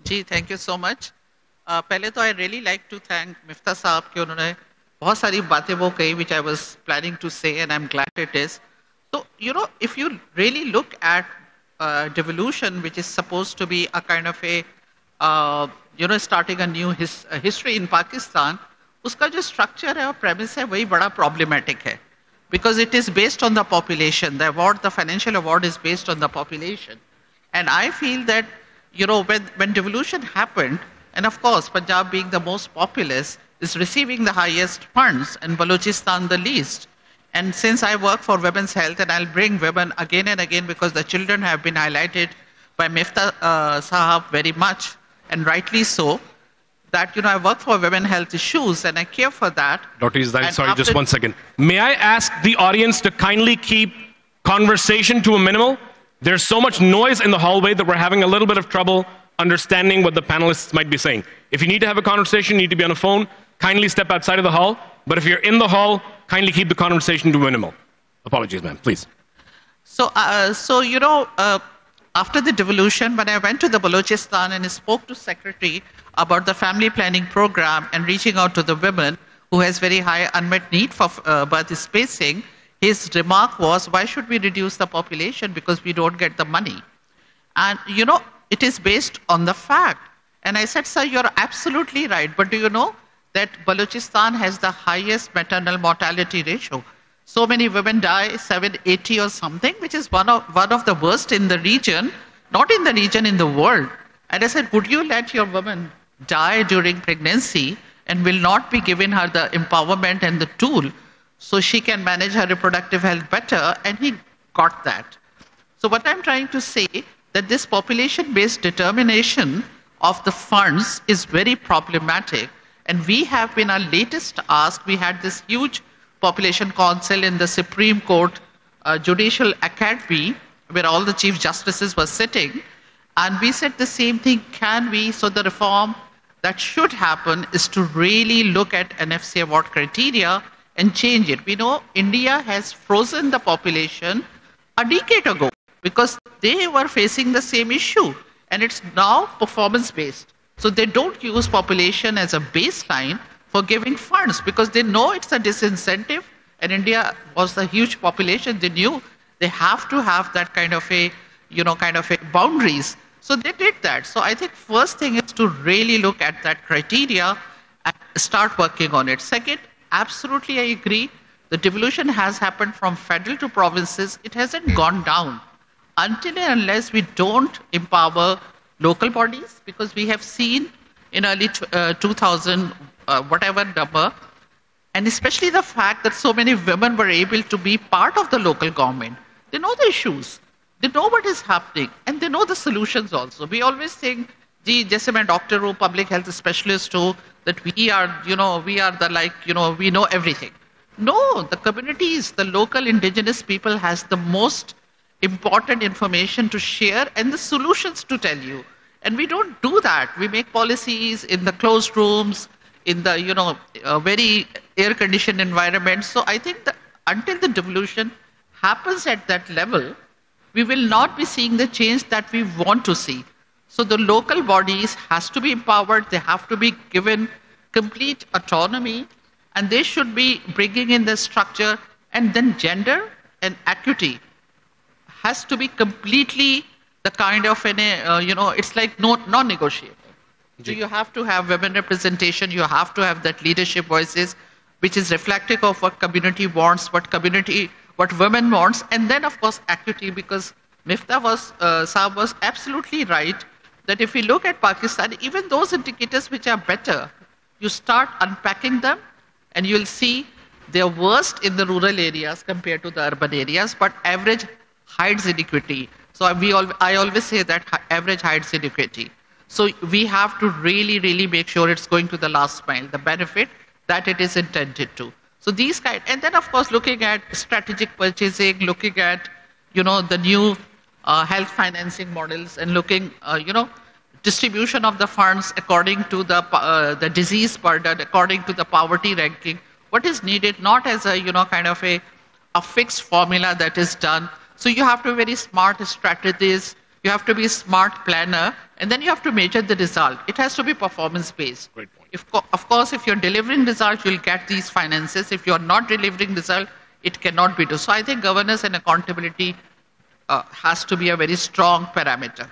Ji, thank you so much. पहले तो I really like to thank Mifta साहब कि उन्होंने बहुत सारी बातें वो कही which I was planning to say and I am glad it is. So, if you really look at devolution, which is supposed to be a kind of a, starting a new history in Pakistan, उसका जो structure है और premise है वही बड़ा problematic है, because it is based on the population. The award, the financial award, is based on the population, and I feel that when devolution happened, and of course Punjab being the most populous is receiving the highest funds and Balochistan the least. And since I work for women's health, and I'll bring women again and again because the children have been highlighted by Miftah Sahab very much, and rightly so, that I work for women health issues and I care for that. Dr. Ismail, sorry, just 1 second. May I ask the audience to kindly keep conversation to a minimal? There's so much noise in the hallway that we're having a little bit of trouble understanding what the panelists might be saying. If you need to have a conversation, you need to be on a phone, kindly step outside of the hall. But if you're in the hall, kindly keep the conversation to minimal. Apologies, ma'am, please. So, after the devolution, when I went to the Balochistan and spoke to Secretary about the family planning program and reaching out to the women who has very high unmet need for birth spacing, his remark was, why should we reduce the population because we don't get the money? And, it is based on the fact. And I said, sir, you're absolutely right. But do you know that Balochistan has the highest maternal mortality ratio? So many women die, 780 or something, which is one of the worst in the region, not in the region, in the world. And I said, would you let your woman die during pregnancy and will not be given her the empowerment and the tool so she can manage her reproductive health better? And he got that. So what I'm trying to say, that this population-based determination of the funds is very problematic. And we have been, our latest ask, we had this huge population council in the Supreme Court Judicial Academy, where all the Chief Justices were sitting. And we said the same thing, so the reform that should happen is to really look at NFC award criteria and change it. We know India has frozen the population a decade ago because they were facing the same issue. And it's now performance-based. So they don't use population as a baseline for giving funds because they know it's a disincentive. And India was a huge population. They knew they have to have that kind of a boundaries. So they did that. So I think first thing is to really look at that criteria and start working on it. Second, absolutely I agree. The devolution has happened from federal to provinces. It hasn't gone down until and unless we don't empower local bodies, because we have seen in early 2000, whatever number, and especially the fact that so many women were able to be part of the local government. They know the issues, they know what is happening, and they know the solutions also. We always think, gee, jaise main doctor hu, public health specialist hu, that we are the we know everything. No, the communities, the local indigenous people has the most important information to share and the solutions to tell you. And we don't do that. We make policies in the closed rooms, in the very air-conditioned environment. So I think that until the devolution happens at that level, we will not be seeing the change that we want to see. So the local bodies has to be empowered. They have to be given complete autonomy, and they should be bringing in the structure. And then gender and equity has to be completely the kind of it's like non-negotiable. So you have to have women representation, you have to have that leadership voices, which is reflective of what community wants, what women wants, and then of course equity, because Miftah Saab was absolutely right, that if we look at Pakistan, even those indicators which are better, you start unpacking them and you'll see they're worst in the rural areas compared to the urban areas, but average hides inequity. So I always say that average hides inequity. So we have to really, really make sure it's going to the last mile, the benefit that it is intended to. So these kind, and then of course looking at strategic purchasing, looking at the new health financing models, and looking distribution of the funds according to the disease burden, according to the poverty ranking. What is needed, not as a kind of a fixed formula that is done. So you have to be very smart strategists. You have to be a smart planner, And then you have to measure the result. It has to be performance-based. Great point. Of course, if you're delivering results, you'll get these finances. If you're not delivering result, it cannot be done. So I think governance and accountability has to be a very strong parameter.